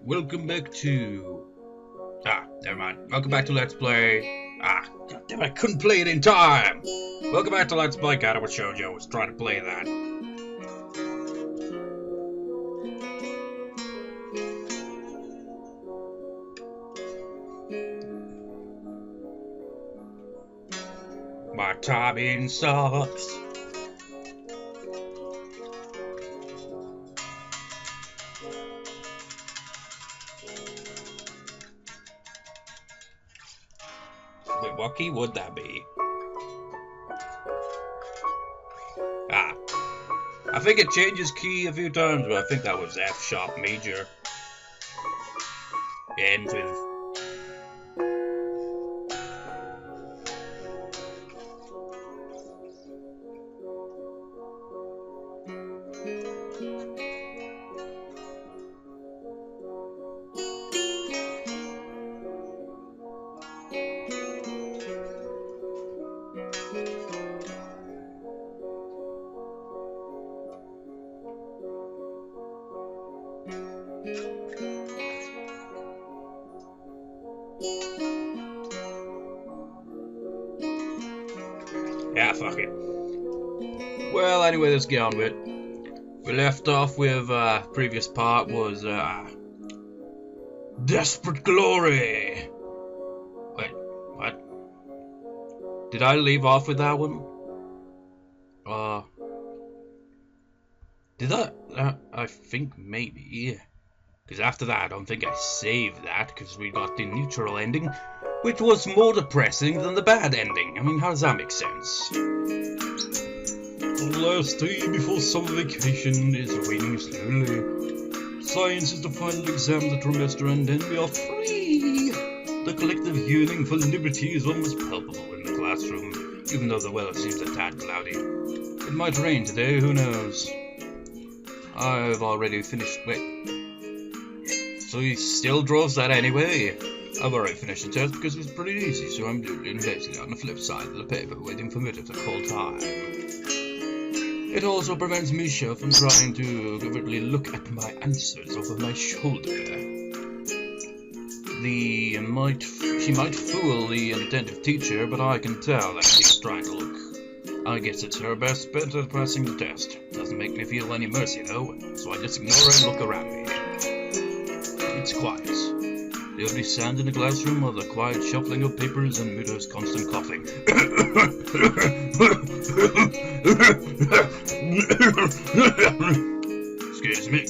Welcome back to... never mind. Welcome back to Let's Play... God damn it, I couldn't play it in time! Welcome back to Let's Play Katawa Shoujo. I was trying to play that. My timing sucks. Wait, what key would that be? I think it changes key a few times, but I think that was F sharp major. It ends with... Yeah, fuck it. Well, anyway, let's get on with it. We left off with, previous part was, Desperate Glory! Wait, what? Did I leave off with that one? Did I think maybe. Because after that, I don't think I saved that, because we got the neutral ending, which was more depressing than the bad ending. I mean, how does that make sense? The last day before summer vacation is waning slowly. Science is the final exam of the trimester, and then we are free! The collective yearning for liberty is almost palpable in the classroom, even though the weather seems a tad cloudy. It might rain today, who knows? I've already finished... Wait. So he still draws that anyway? I've already finished the test because it's pretty easy, so I'm doing basically on the flip side of the paper, waiting for me to call time. It also prevents Misha from trying to covertly look at my answers over my shoulder. She might fool the attentive teacher, but I can tell that she's trying to look. I guess it's her best bet at passing the test. Doesn't make me feel any mercy though, so I just ignore her and look around me. It's quiet. The only sound in the classroom are the quiet shuffling of papers and Muto's constant coughing. Excuse me.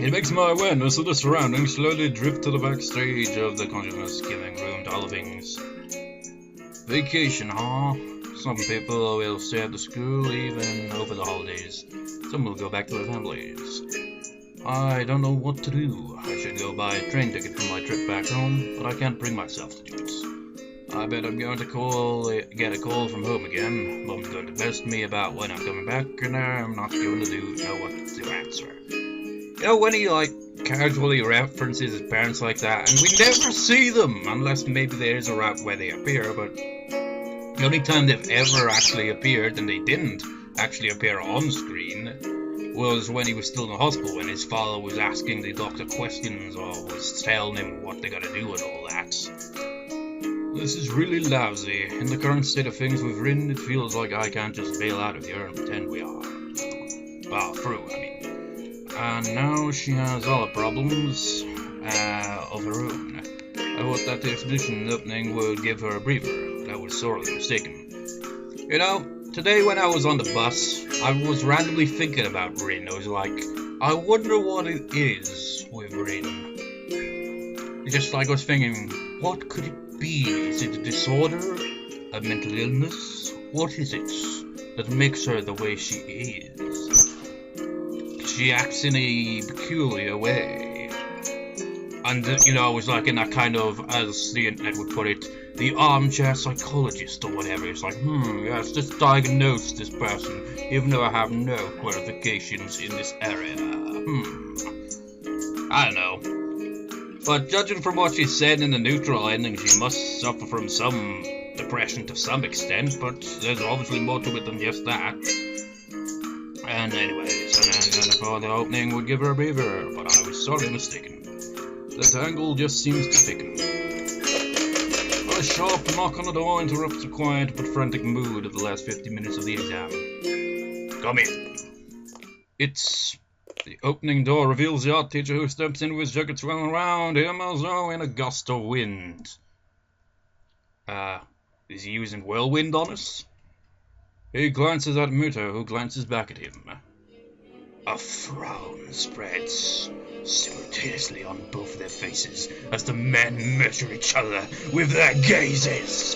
It makes my awareness of the surroundings slowly drift to the backstage of the consciousness, giving room to other things. Vacation, huh? Some people will stay at the school even over the holidays. Some will go back to their families. I don't know what to do. I should go buy a train ticket for my trip back home, but I can't bring myself to do it. I bet I'm going to get a call from home again. Mom's going to pest me about when I'm coming back, and I'm not going to know what to answer. You know, when he, casually references his parents like that, and we never see them, unless maybe there's a route where they appear, but the only time they've ever actually appeared, and they didn't actually appear on screen, was when he was still in the hospital, when his father was asking the doctor questions or was telling him what they gotta do and all that. This is really lousy. In the current state of things with Rin, it feels like I can't just bail out of here and pretend we are. Well, true, I mean. And now she has all the problems of her own. I thought that the expedition opening would give her a breather, but I was sorely mistaken. You know, today when I was on the bus, I was randomly thinking about Rin. I was like, I wonder what it is with Rin. It's just like I was thinking, what could it be? Is it a disorder? A mental illness? What is it that makes her the way she is? She acts in a peculiar way. And, you know, I was like in that kind of, as the internet would put it, the armchair psychologist or whatever. It's like, yes, just diagnose this person, even though I have no qualifications in this area. I don't know. But judging from what she said in the neutral ending, she must suffer from some depression to some extent, but there's obviously more to it than just that. And anyways, and before the opening would give her a breather, but I was sorely mistaken. The tangle just seems to thicken. A sharp knock on the door interrupts the quiet but frantic mood of the last 50 minutes of the exam. Come in. The opening door reveals the art teacher, who steps in with his jacket swirling around him as though in a gust of wind. Is he using whirlwind on us? He glances at Muto, who glances back at him. A frown spreads simultaneously on both their faces as the men measure each other with their gazes.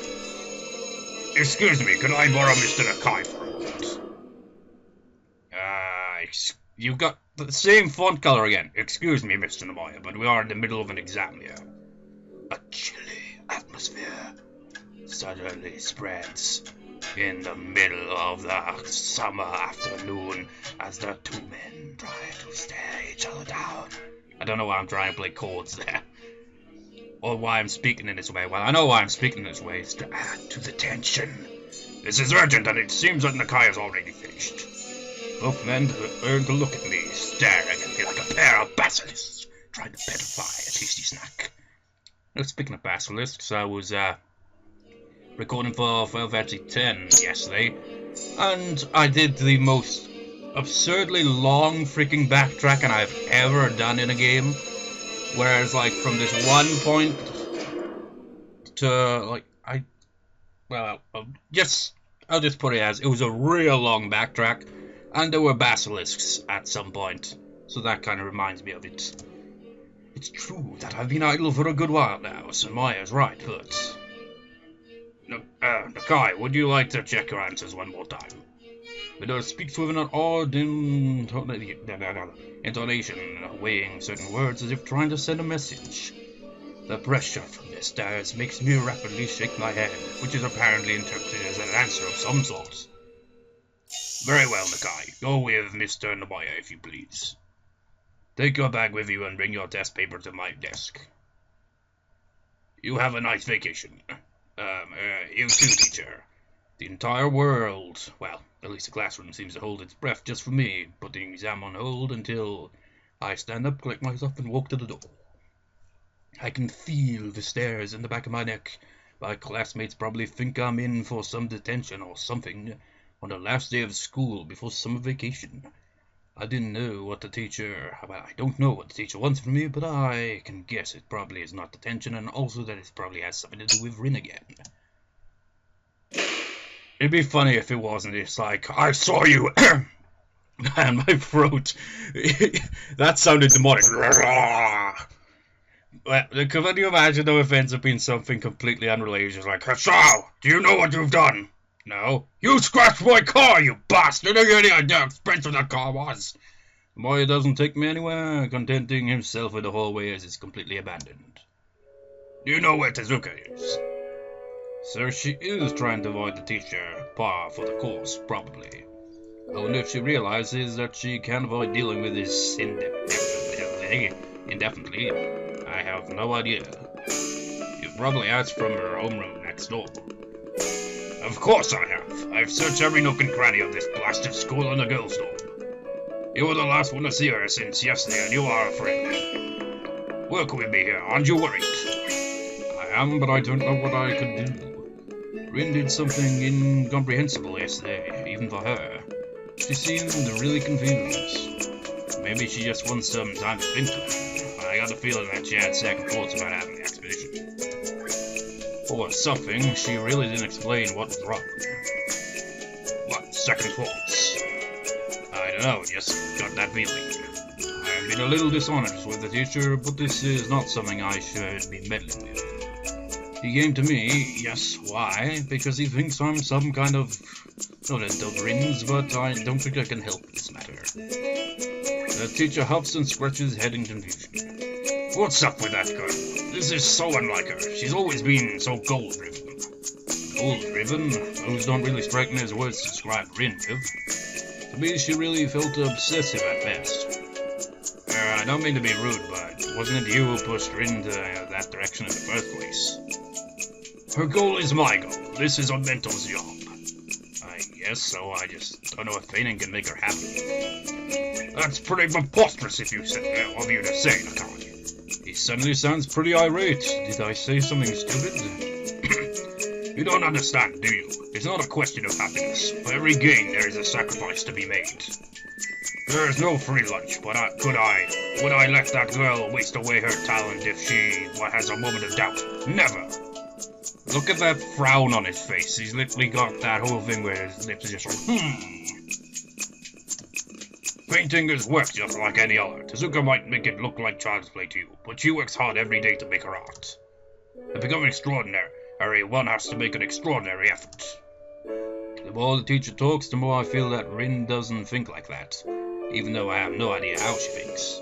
Excuse me, could I borrow Mr. Nakai for a moment? You've got the same font color again. Excuse me, Mr. Nomiya, but we are in the middle of an exam here. A chilly atmosphere suddenly spreads in the middle of the summer afternoon as the two men try to stare each other down. I don't know why I'm trying to play chords there. Or why I'm speaking in this way. Well, I know why I'm speaking in this way. It's to add to the tension. This is urgent, and it seems that Nakai is already finished. Both men turn to look at me, staring at me like a pair of basilisks, trying to petrify a tasty snack. Now, speaking of basilisks, I was recording for Final Fantasy X yesterday, and I did the most absurdly long freaking backtracking I've ever done in a game. Whereas, like, from this one point to, like, I'll just put it as it was a real long backtrack. And there were basilisks at some point, so that kind of reminds me of it. It's true that I've been idle for a good while now, so Maya's right, but... Nakai, would you like to check your answers one more time? Vidar speaks with an odd intonation, weighing certain words as if trying to send a message. The pressure from their stares makes me rapidly shake my head, which is apparently interpreted as an answer of some sort. Very well, Nakai. Go with Mr. Nomiya, if you please. Take your bag with you and bring your test paper to my desk. You have a nice vacation. You too, teacher. The entire world, well, at least the classroom seems to hold its breath just for me, putting the exam on hold until I stand up, collect myself, and walk to the door. I can feel the stares in the back of my neck. My classmates probably think I'm in for some detention or something on the last day of school before summer vacation. I didn't know what the teacher... Well, I don't know what the teacher wants from me, but I can guess it probably is not detention, and also that it probably has something to do with Rin again. It'd be funny if it wasn't. It's like, I saw you! Man, my throat... that sounded demonic. Well, can you imagine though if it ends up being something completely unrelated? Just like, Shoujo, do you know what you've done? No. You scratched my car, you bastard! Are you any idea how expensive that car was? Moya doesn't take me anywhere, contenting himself with the hallway as it's completely abandoned. Do you know where Tezuka is? Sir, she is trying to avoid the teacher. Par for the course, probably. I wonder if she realizes that she can't avoid dealing with this indefinitely. I have no idea. You probably asked from her homeroom next door. Of course I have. I've searched every nook and cranny of this blasted school and the girls' dorm. You were the last one to see her since yesterday, and you are a friend. Work with me here, aren't you worried? I am, but I don't know what I could do. Rin did something incomprehensible yesterday, even for her. She seemed really confused. Maybe she just wants some time to think of it. I got the feeling that she had second thoughts about having the expedition. Or something, she really didn't explain what was wrong. What, second thoughts? I don't know, just got that feeling. I've been a little dishonest with the teacher, but this is not something I should be meddling with. He came to me, yes, why? Because he thinks I'm some kind of... not indulgence, but I don't think I can help this matter. The teacher huffs and scratches his head in confusion. What's up with that girl? This is so unlike her. She's always been so goal-driven. Goal-driven? Those don't really strike me as words to describe Rin with. To me, she really felt obsessive at best. I don't mean to be rude, but wasn't it you who pushed Rin to that direction in the first place? Her goal is my goal. This is a mental job. I guess so. I just don't know if feigning can make her happy. That's pretty preposterous of you to say, Nakagi. He suddenly sounds pretty irate. Did I say something stupid? You don't understand, do you? It's not a question of happiness. For every gain, there is a sacrifice to be made. There is no free lunch, but would I let that girl waste away her talent if she has a moment of doubt? Never! Look at that frown on his face. He's literally got that whole thing where his lips are just like, Painting is work just like any other. Tezuka might make it look like child's play to you, but she works hard every day to make her art. To become extraordinary, one has to make an extraordinary effort. The more the teacher talks, the more I feel that Rin doesn't think like that, even though I have no idea how she thinks.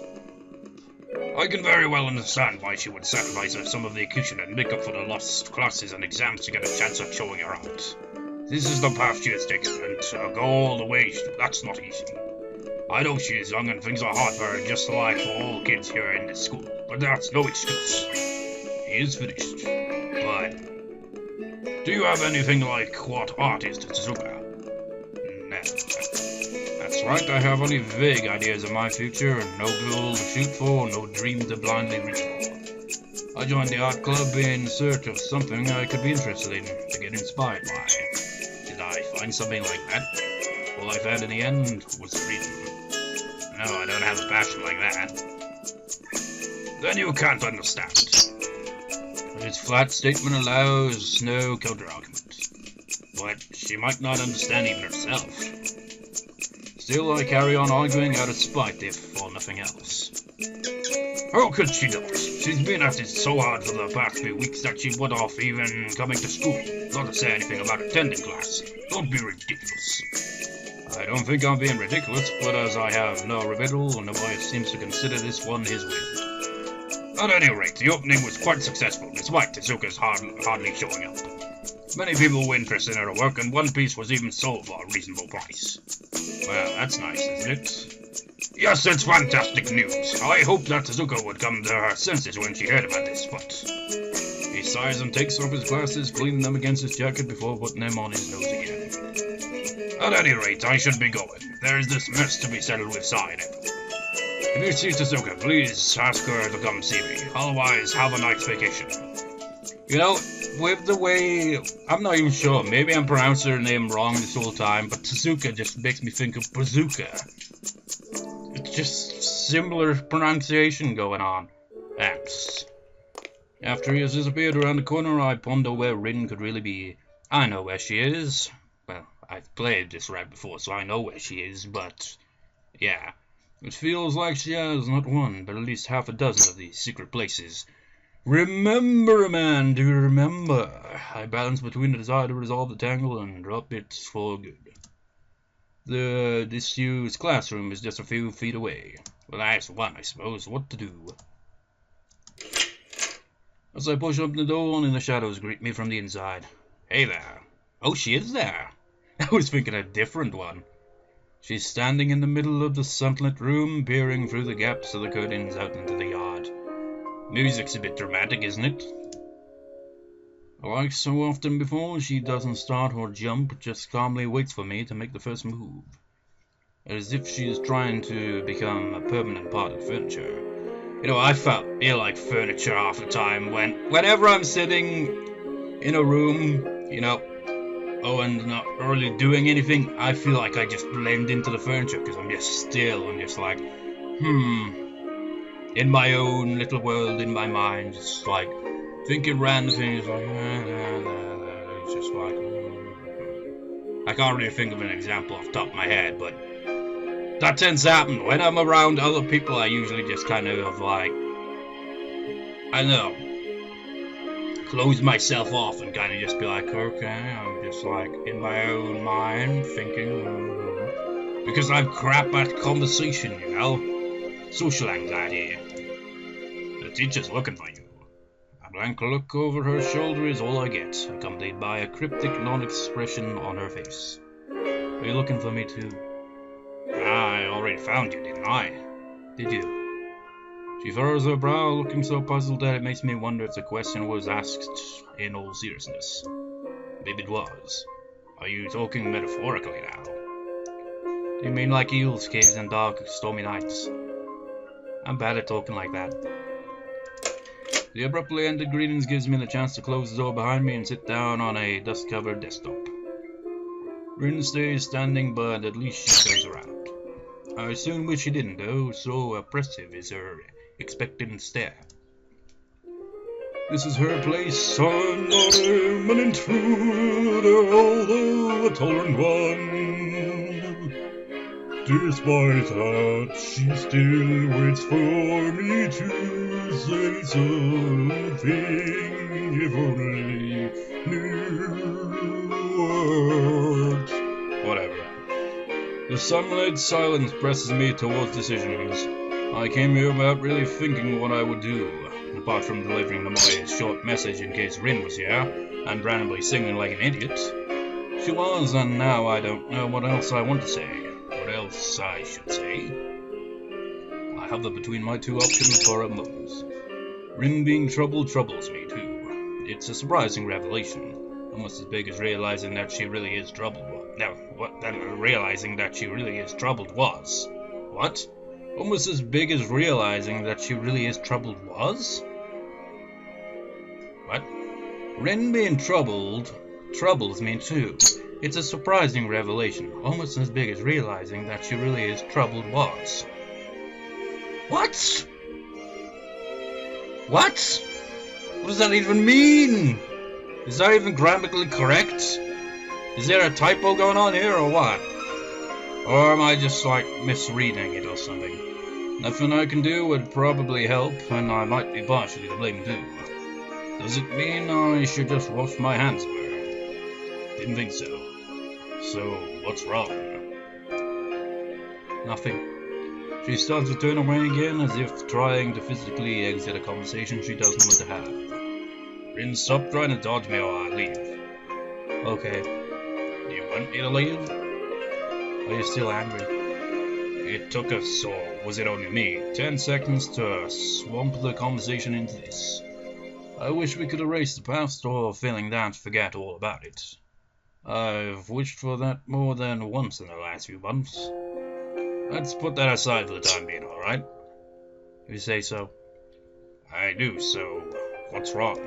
I can very well understand why she would sacrifice some of the occasion and make up for the lost classes and exams to get a chance at showing her art. This is the path she has taken, and to go all the way, that's not easy. I know she is young and things are hard for her just like for all kids here in this school, but that's no excuse. He is finished. But do you have anything like what art is to Tezuka? No. That's right, I have only vague ideas of my future, and no goal to shoot for, no dream to blindly reach for. I joined the art club in search of something I could be interested in, to get inspired by. Did I find something like that? All I found in the end was freedom. No, I don't have a passion like that. Then you can't understand. His flat statement allows no counter-argument. But she might not understand even herself. Still, I carry on arguing out of spite, if for nothing else. How could she not? She's been at it so hard for the past few weeks that she put off even coming to school, not to say anything about attending class. Don't be ridiculous. I don't think I'm being ridiculous, but as I have no rebuttal, nobody seems to consider this one his win. At any rate, the opening was quite successful, despite Tezuka's hardly showing up. Many people were interested in her work, and one piece was even sold for a reasonable price. Well, that's nice, isn't it? Yes, it's fantastic news. I hope that Tezuka would come to her senses when she heard about this, but... He sighs and takes off his glasses, cleaning them against his jacket before putting them on his nose again. At any rate, I should be going. There is this mess to be settled with Side. If you see Tezuka, please ask her to come see me. Otherwise, have a nice vacation. You know, with the way... I'm not even sure. Maybe I'm pronouncing her name wrong this whole time, but Tezuka just makes me think of bazooka. It's just similar pronunciation going on. Thanks. After he has disappeared around the corner, I ponder where Rin could really be. I know where she is. Well, I've played this right before, so I know where she is, but... yeah. It feels like she has not one, but at least half a dozen of these secret places. Remember, man, do remember. I balance between the desire to resolve the tangle and drop it for good. The disused classroom is just a few feet away. Well, I asked one, I suppose, what to do. As I push open the door, one in the shadows greet me from the inside. Hey there. Oh, she is there. I was thinking a different one. She's standing in the middle of the sunlit room, peering through the gaps of the curtains out into the yard. Music's a bit dramatic, isn't it? Like so often before, she doesn't start or jump, just calmly waits for me to make the first move. As if she is trying to become a permanent part of furniture. You know, I feel like furniture half the time whenever I'm sitting in a room, you know, and not really doing anything, I feel like I just blend into the furniture because I'm just still and just like, in my own little world, in my mind, just like thinking random things like, it's just like, I can't really think of an example off the top of my head, but that tends to happen. When I'm around other people, I usually just kind of like, I don't know, close myself off and kind of just be like, okay, I'm just like in my own mind thinking, because I'm crap at conversation, you know, social anxiety. The teacher's looking for you. A blank look over her shoulder is all I get, accompanied by a cryptic non-expression on her face. Are you looking for me too? I already found you, didn't I? Did you? She furrows her brow, looking so puzzled that it makes me wonder if the question was asked in all seriousness. Maybe it was. Are you talking metaphorically now? You mean like eels, caves, and dark, stormy nights? I'm bad at talking like that. The abruptly ended greetings gives me the chance to close the door behind me and sit down on a dust-covered desktop. Rin stays standing, but at least she turns around. I soon wish she didn't, though, so oppressive is her expectant stare. This is her place, I'm an intruder, although a tolerant one. Despite that, she still waits for me to say something, if only new words. Whatever. The sunlit silence presses me towards decisions. I came here without really thinking what I would do, apart from delivering Nomiya's short message in case Rin was here, and randomly singing like an idiot. She was, and now I don't know what else I want to say. What else I should say? I hover between my two options for a moment. Rin being troubled troubles me too. It's a surprising revelation, almost as big as realizing that she really is troubled. Realizing that she really is troubled was. What? Almost as big as realizing that she really is troubled was? What? Rin being troubled troubles me too. It's a surprising revelation, almost as big as realizing that she really is troubled was. What? What? What does that even mean? Is that even grammatically correct? Is there a typo going on here or what? Or am I just like misreading it or something? Nothing I can do would probably help, and I might be partially to blame too. Does it mean I should just wash my hands of her? Didn't think so. So, what's wrong? Nothing. She starts to turn away again as if trying to physically exit a conversation she doesn't want to have. Rin, stop trying to dodge me or I'll leave. Okay. You want me to leave? Are you still angry? It took us, or was it only me, 10 seconds to swamp the conversation into this. I wish we could erase the past, or failing that, forget all about it. I've wished for that more than once in the last few months. Let's put that aside for the time being, alright? You say so. I do, so what's wrong?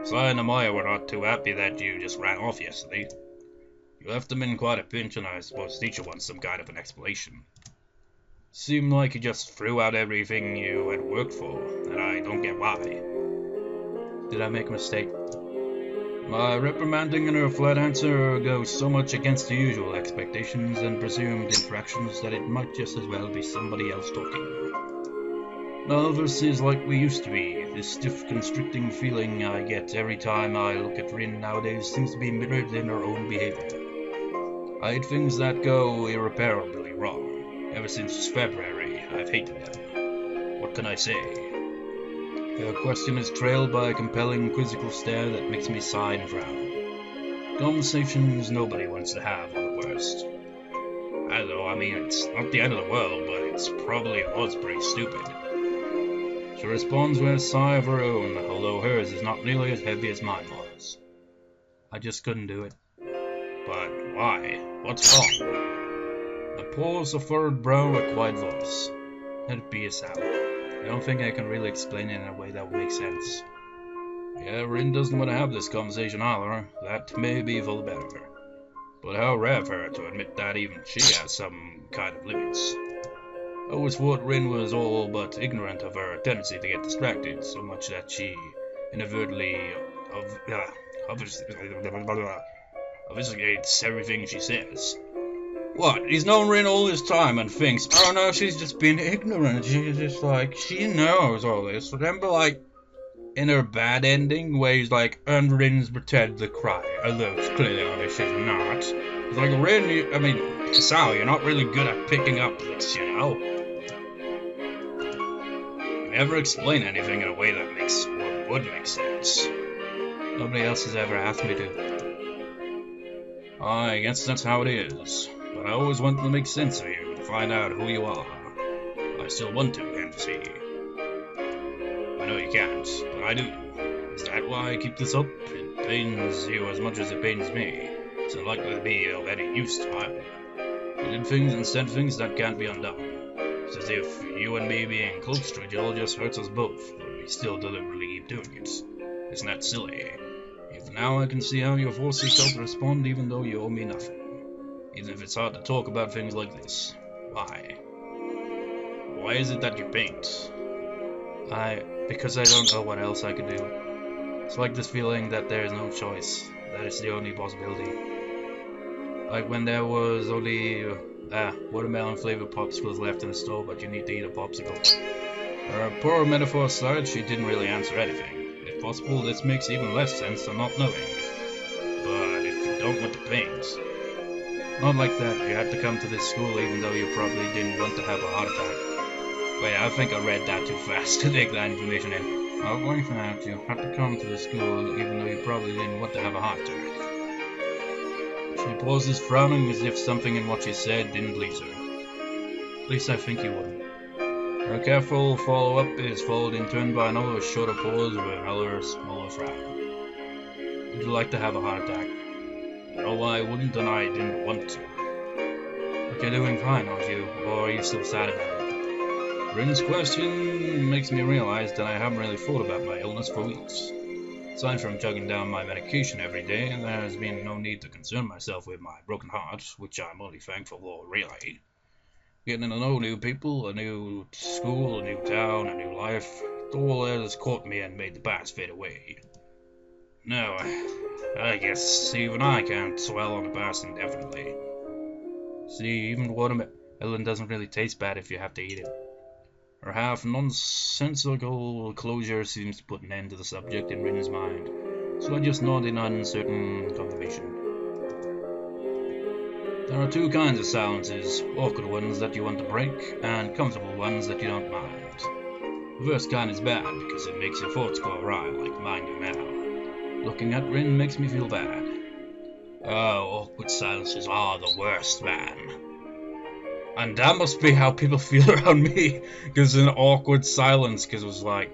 Sai and Nomiya were not too happy that you just ran off yesterday. You left them in quite a pinch, and I suppose the teacher wants some kind of an explanation. Seemed like you just threw out everything you had worked for, and I don't get why. Did I make a mistake? My reprimanding and her flat answer goes so much against the usual expectations and presumed infractions that it might just as well be somebody else talking. None of us is like we used to be. This stiff, constricting feeling I get every time I look at Rin nowadays seems to be mirrored in her own behavior. I hate things that go irreparably wrong. Ever since February, I've hated them. What can I say? Her question is trailed by a compelling quizzical stare that makes me sigh and frown. Conversations nobody wants to have are the worst. I mean, it's not the end of the world, but it's probably was pretty stupid. She responds with a sigh of her own, although hers is not nearly as heavy as mine was. I just couldn't do it. But why? What's wrong? A pause, a furrowed brow, a quiet voice. Let it be a sound. I don't think I can really explain it in a way that would make sense. Yeah, Rin doesn't want to have this conversation either. That may be for the better. But how rare of her to admit that even she has some kind of limits. I always thought Rin was all but ignorant of her tendency to get distracted, so much that she inadvertently obfuscates everything she says. What? He's known Rin all this time and thinks, oh no, she's just being ignorant. She's just like, she knows all this. Remember, like, in her bad ending, where he's like, and Rin's pretended to cry, although it's clearly obvious she's not. It's like, Rin, Sal, you're not really good at picking up this, you know? Never explain anything in a way that makes what would make sense. Nobody else has ever asked me to. I guess that's how it is. But I always want to make sense of you, to find out who you are. I still want to, can't you see? I know you can't, but I do. Is that why I keep this up? It pains you as much as it pains me. It's unlikely to be of any use to either. You did things and said things that can't be undone. It's as if you and me being close to each other just hurts us both, but we still deliberately keep doing it. Isn't that silly? Even now I can see how you force yourself to respond even though you owe me nothing. Even if it's hard to talk about things like this. Why? Why is it that you paint? Because I don't know what else I could do. It's like this feeling that there is no choice, that it's the only possibility. Like when there was only watermelon flavored popsicles left in the store, but you need to eat a popsicle. Her poor metaphor aside, she didn't really answer anything. If possible, this makes even less sense than not knowing. But if you don't want to paint, not like that, you had to come to this school even though you probably didn't want to have a heart attack. Wait, I think I read that too fast to take that information in. Not like that, you had to come to the school even though you probably didn't want to have a heart attack. She pauses, frowning as if something in what she said didn't please her. At least I think you wouldn't. Her careful follow-up is followed in turn by another shorter pause with another smaller frown. Would you like to have a heart attack? No, I wouldn't, and I didn't want to. But you're doing fine, aren't you? Or are you still sad about it? Rin's question makes me realize that I haven't really thought about my illness for weeks. Aside from chugging down my medication every day, there has been no need to concern myself with my broken heart, which I'm only thankful for, really. Getting to know new people, a new school, a new town, a new life, it all has caught me and made the past fade away. No, I guess even I can't dwell on the past indefinitely. See, even watermelon doesn't really taste bad if you have to eat it. Her half-nonsensical closure seems to put an end to the subject in Rin's mind, so I just nod in uncertain confirmation. There are two kinds of silences, awkward ones that you want to break, and comfortable ones that you don't mind. The first kind is bad because it makes your thoughts go awry, like mine do now. Looking at Rin makes me feel bad. Oh, awkward silences are the worst, man. And that must be how people feel around me, because an awkward silence, because it was like,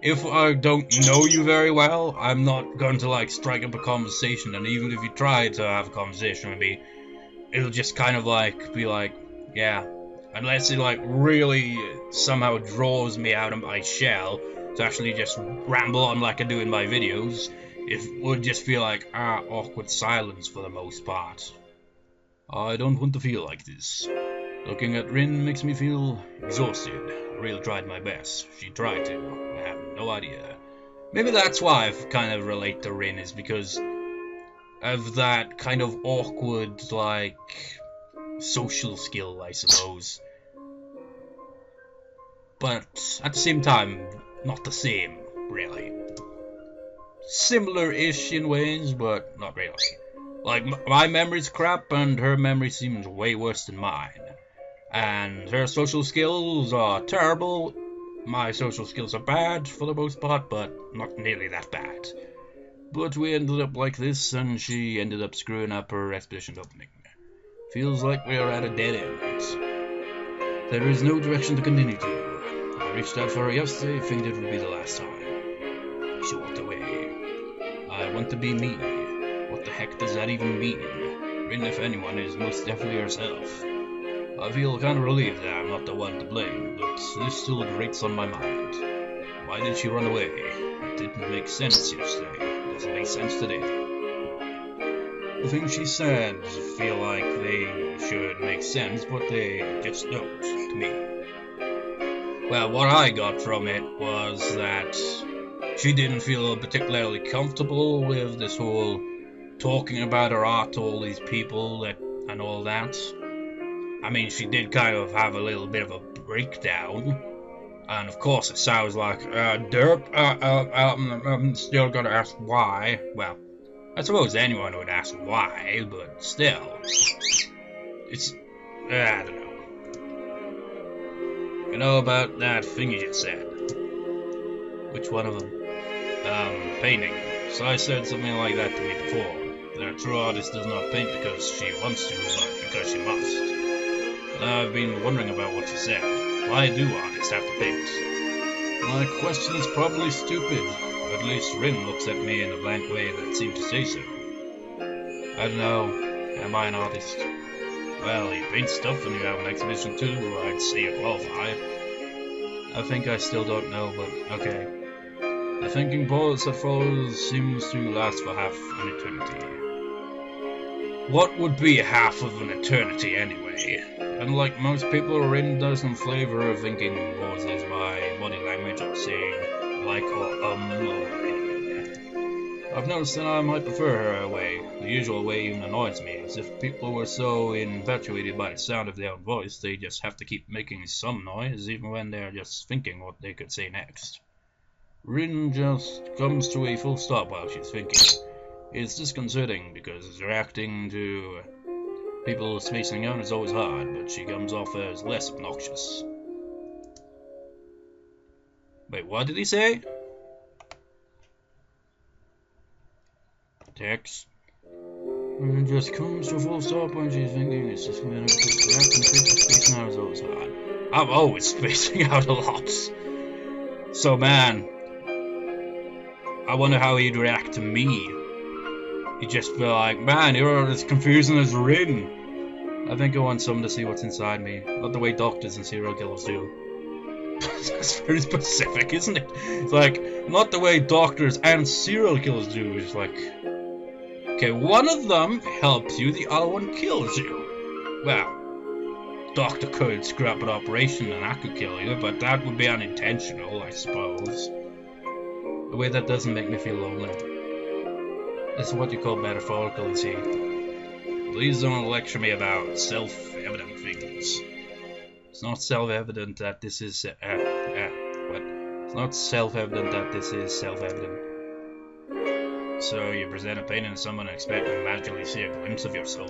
if I don't know you very well, I'm not going to like strike up a conversation, and even if you try to have a conversation with me, it'll just kind of like be like, yeah, unless it like really somehow draws me out of my shell to actually just ramble on like I do in my videos, it would just feel like awkward silence for the most part. I don't want to feel like this. Looking at Rin makes me feel exhausted. I really tried my best. She tried to. I have no idea. Maybe that's why I kind of relate to Rin, is because of that kind of awkward, like, social skill, I suppose. But at the same time, not the same, really. Similar-ish in ways, but not really. Like, my memory's crap, and her memory seems way worse than mine. And her social skills are terrible. My social skills are bad, for the most part, but not nearly that bad. But we ended up like this, and she ended up screwing up her expedition opening. Feels like we are at a dead end. There is no direction to continue to. I reached out for her yesterday, thinking it would be the last time. She walked away. I want to be me. What the heck does that even mean? Rin, if anyone, is most definitely herself. I feel kind of relieved that I'm not the one to blame, but this still grates on my mind. Why did she run away? It didn't make sense yesterday. It doesn't make sense today. The things she said feel like they should make sense, but they just don't, to me. Well, what I got from it was that she didn't feel particularly comfortable with this whole talking about her art to all these people and all that. I mean, she did kind of have a little bit of a breakdown, and of course it sounds like, derp, I'm still gonna ask why. Well, I suppose anyone would ask why, but still, it's, I don't know. You know about that thing you just said? Which one of them? Painting. So I said something like that to me before. That a true artist does not paint because she wants to, but because she must. I've been wondering about what you said. Why do artists have to paint? My question is probably stupid. At least Rin looks at me in a blank way that seems to say so. I don't know. Am I an artist? Well, you paint stuff and you have an exhibition too. I'd say you qualify. I think I still don't know, but okay. The thinking pause that follows seems to last for half an eternity. What would be half of an eternity anyway? Unlike most people, Rin doesn't flavor her thinking pauses by body language or saying like or anything. I've noticed that I might prefer her way. The usual way even annoys me, as if people were so infatuated by the sound of their own voice, they just have to keep making some noise, even when they're just thinking what they could say next. Rin just comes to a full stop while she's thinking. It's disconcerting because reacting to people spacing out is always hard, but she comes off as less obnoxious. Wait, what did he say? Text. Rin just comes to a full stop when she's thinking. It's just reacting to people spacing out is always hard. I'm always spacing out a lot. So man, I wonder how he'd react to me. He'd just be like, man, you're as confusing as Rin. I think I want someone to see what's inside me, not the way doctors and serial killers do. That's very specific, isn't it? It's like, not the way doctors and serial killers do. It's like, okay, one of them helps you, the other one kills you. Well, doctor could screw up an operation and that could kill you, but that would be unintentional, I suppose. The way that doesn't make me feel lonely. This is what you call metaphorical, you see. Please don't lecture me about self-evident things. It's not self-evident that this is... what? It's not self-evident that this is self-evident. So you present a painting to someone and expect to magically see a glimpse of your soul?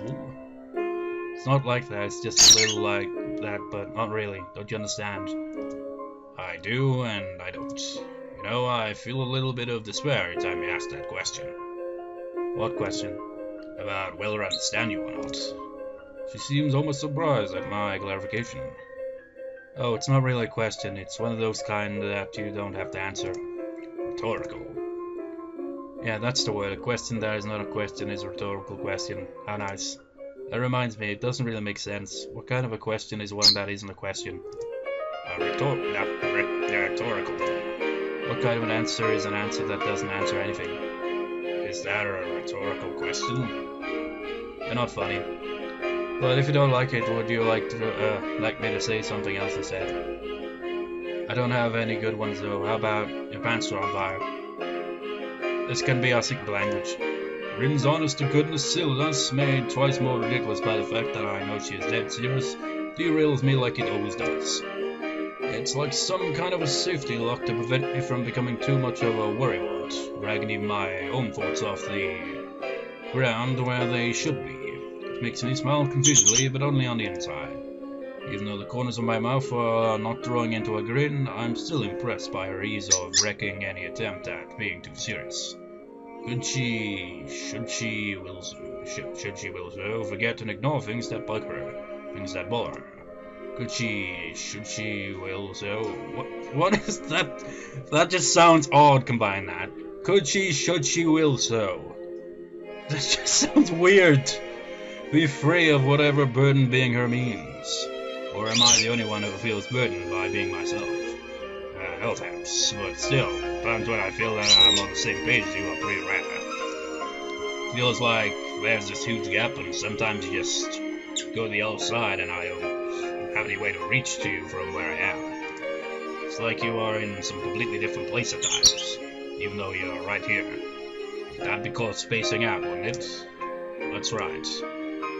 It's not like that, it's just a little like that, but not really. Don't you understand? I do, and I don't. You know, I feel a little bit of despair every time you ask that question. What question? About whether I understand you or not. She seems almost surprised at my clarification. Oh, it's not really a question, it's one of those kind that you don't have to answer. Rhetorical. Yeah, that's the word. A question that is not a question is a rhetorical question. How nice. That reminds me, it doesn't really make sense. What kind of a question is one that isn't a question? Rhetorical. What kind of an answer is an answer that doesn't answer anything? Is that a rhetorical question? You're not funny. But if you don't like it, would you like me to say something else instead? I don't have any good ones though. How about your pants are on fire? This can be our secret language. Rin's honest to goodness silliness, made twice more ridiculous by the fact that I know she is dead serious, derails me like it always does. It's like some kind of a safety lock to prevent me from becoming too much of a worrywart, dragging even my own thoughts off the ground where they should be. It makes me smile confusedly, but only on the inside. Even though the corners of my mouth are not drawing into a grin, I'm still impressed by her ease of wrecking any attempt at being too serious. Should she will so, forget and ignore things that bug her, things that bother her. Should she will so, what is that? That just sounds odd, combine that. Should she will so. That just sounds weird. Be free of whatever burden being her means. Or am I the only one who feels burdened by being myself? No thanks, but still, times when I feel that I'm on the same page as you are pretty rare. Feels like there's this huge gap and sometimes you just go to the other side and I don't have any way to reach to you from where I am. It's like you are in some completely different place at times, even though you're right here. That'd be called spacing out, wouldn't it? That's right.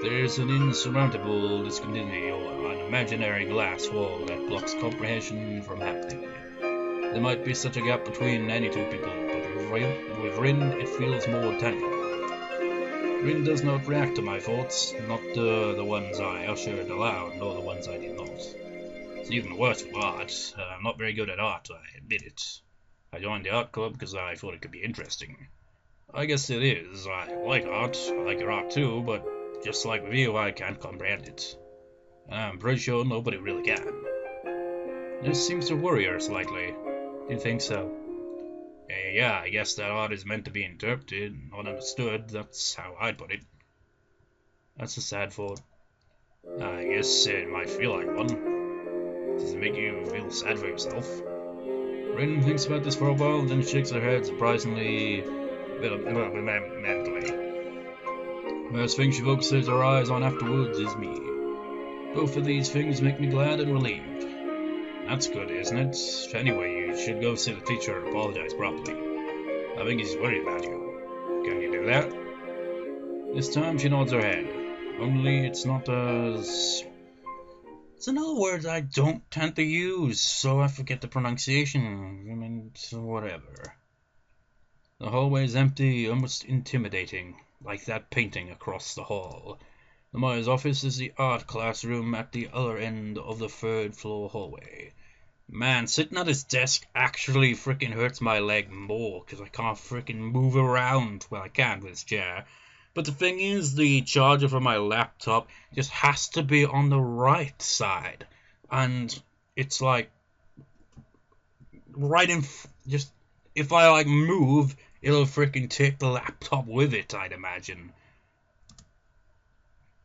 There's an insurmountable discontinuity or an imaginary glass wall that blocks comprehension from happening. There might be such a gap between any two people, but with Rin it feels more tangible. Rin does not react to my thoughts, not the ones I ushered aloud, nor the ones I did not. It's even worse with art. I'm not very good at art, I admit it. I joined the art club because I thought it could be interesting. I guess it is. I like art. I like your art too, but just like with you, I can't comprehend it. I'm pretty sure nobody really can. This seems to worry her slightly. Do you think so? Yeah, I guess that art is meant to be interpreted, not understood. That's how I'd put it. That's a sad thought. I guess it might feel like one. Does it make you feel sad for yourself? Rin thinks about this for a while, then shakes her head surprisingly mentally. The first thing she focuses her eyes on afterwards is me. Both of these things make me glad and relieved. That's good, isn't it? Anyway, you should go see the teacher and apologize properly. I think he's worried about you. Can you do that? This time she nods her head. Only it's not as... It's another word I don't tend to use, so I forget the pronunciation. I mean, whatever. The hallway is empty, almost intimidating, like that painting across the hall. Nomiya's office is the art classroom at the other end of the third floor hallway. Man, sitting at his desk actually freaking hurts my leg more because I can't freaking move around. Well, I can with this chair. But the thing is, the charger for my laptop just has to be on the right side. And it's like, right in, just, if I like move, it'll freaking take the laptop with it, I'd imagine.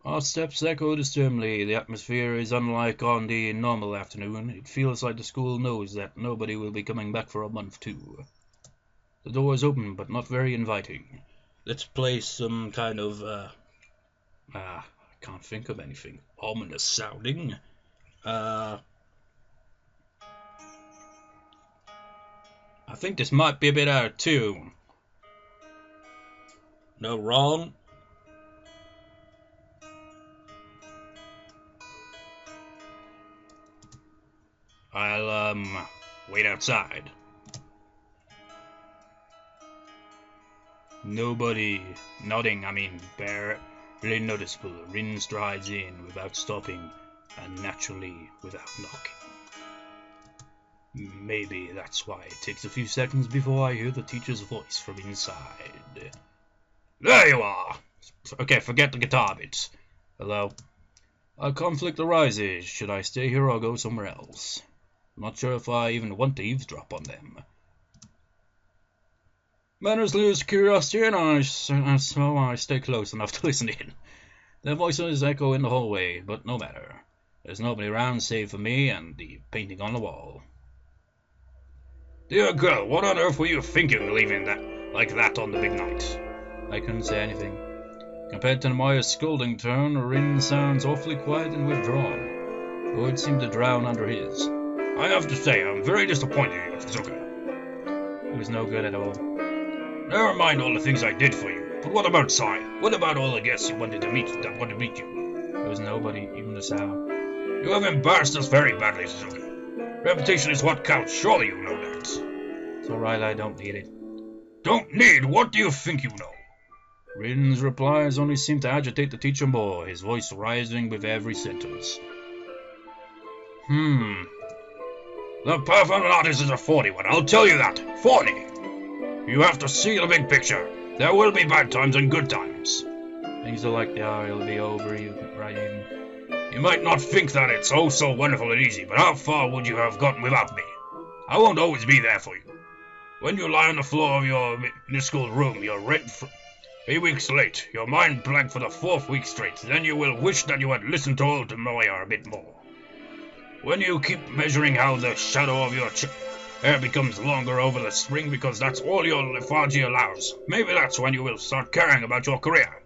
Our steps echo disturbingly. The atmosphere is unlike on the normal afternoon. It feels like the school knows that nobody will be coming back for a month too. The door is open, but not very inviting. Let's play some kind of, I can't think of anything ominous sounding. I think this might be a bit out of tune. No, wrong. I'll, wait outside. Nobody nodding, barely noticeable. Rin strides in without stopping and naturally without knocking. Maybe that's why it takes a few seconds before I hear the teacher's voice from inside. There you are! Okay, forget the guitar bits. Hello? A conflict arises. Should I stay here or go somewhere else? I'm not sure if I even want to eavesdrop on them. Manners lose curiosity, and so I stay close enough to listen in. Their voices echo in the hallway, but no matter. There's nobody around save for me and the painting on the wall. Dear girl, what on earth were you thinking leaving that like that on the big night? I couldn't say anything. Compared to Nomiya's scolding tone, Rin sounds awfully quiet and withdrawn. Words seem to drown under his. I have to say, I'm very disappointed in you, Suzuka. It was no good at all. Never mind all the things I did for you. But what about Sai? What about all the guests you wanted to meet that wanted to meet you? There was nobody, even the Sao. You have embarrassed us very badly, Suzuka. Reputation is what counts. Surely you know that. It's alright, I don't need it. Don't need? What do you think you know? Rin's replies only seem to agitate the teacher more, his voice rising with every sentence. The performing artist is a 40 one, I'll tell you that. 40! You have to see the big picture. There will be bad times and good times. Things are like they are, it'll be over, right in. You might not think that it's oh so wonderful and easy, but how far would you have gotten without me? I won't always be there for you. When you lie on the floor of your minuscule room, you're rent 3 weeks late, your mind blank for the 4th week straight, then you will wish that you had listened to old Nomiya a bit more. When you keep measuring how the shadow of your hair becomes longer over the spring because that's all your lethargy allows, maybe that's when you will start caring about your career.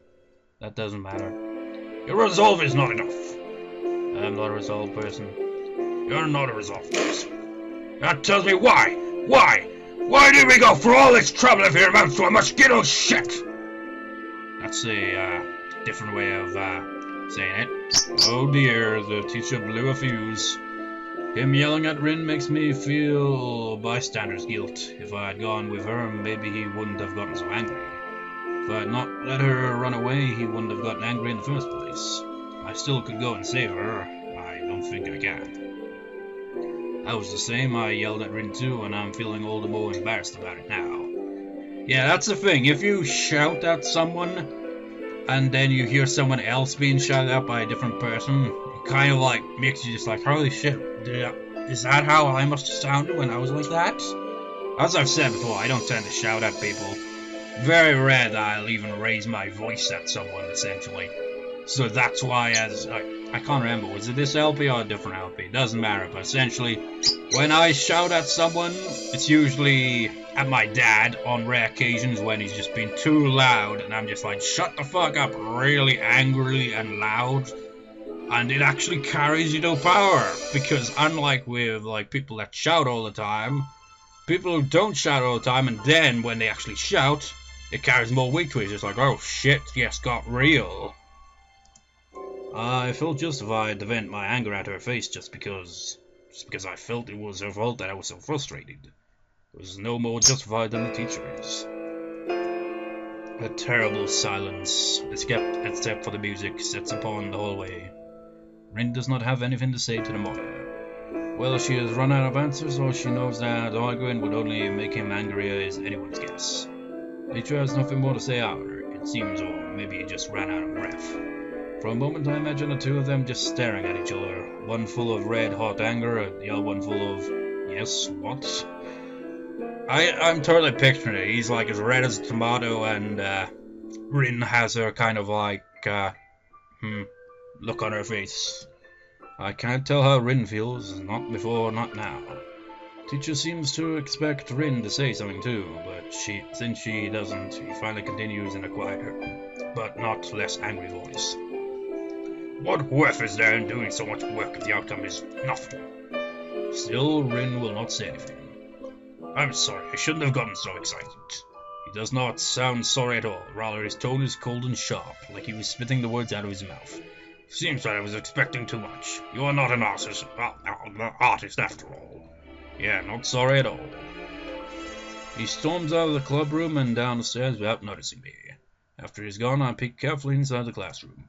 That doesn't matter. Your resolve is not enough. I'm not a resolved person. You're not a resolved person. That tells me why? Why? Why did we go through all this trouble if it amounts to a mosquito shit? That's a different way of saying it. Oh dear, the teacher blew a fuse. Him yelling at Rin makes me feel bystander's guilt. If I had gone with her, maybe he wouldn't have gotten so angry. If I had not let her run away, he wouldn't have gotten angry in the first place. I still could go and save her. I don't think I can. That was the same. I yelled at Rin too, and I'm feeling all the more embarrassed about it now. Yeah, that's the thing. If you shout at someone, and then you hear someone else being shouted at by a different person, it kind of like makes you just like, holy shit, is that how I must have sounded when I was like that? As I've said before, I don't tend to shout at people. Very rare that I'll even raise my voice at someone, essentially. So that's why, as I can't remember, was it this LP or a different LP? Doesn't matter, but essentially, when I shout at someone, it's usually at my dad on rare occasions when he's just been too loud, and I'm just like, shut the fuck up, really angrily and loud. And it actually carries you to power, because unlike with like people that shout all the time, people who don't shout all the time, and then when they actually shout, it carries more weight to it. It's just like, oh shit, yes, got real. I felt justified to vent my anger at her face just because I felt it was her fault that I was so frustrated. It was no more justified than the teacher is. A terrible silence, except for the music, sets upon the hallway. Rin does not have anything to say to Nomiya. Whether she has run out of answers or she knows that arguing would only make him angrier is anyone's guess. Teacher has nothing more to say either, it seems, or maybe he just ran out of breath. For a moment I imagine the two of them just staring at each other, one full of red hot anger and the other one full of, yes, what? I'm totally picturing it. He's like as red as a tomato, and Rin has her kind of like, look on her face. I can't tell how Rin feels, not before, not now. Teacher seems to expect Rin to say something too, but since she doesn't, he finally continues in a quieter, but not less angry voice. What worth is there in doing so much work if the outcome is nothing? Still, Rin will not say anything. I'm sorry, I shouldn't have gotten so excited. He does not sound sorry at all, rather his tone is cold and sharp, like he was spitting the words out of his mouth. Seems that I was expecting too much. You are not an artist after all. Yeah, not sorry at all. He storms out of the club room and down the stairs without noticing me. After he's gone, I peek carefully inside the classroom.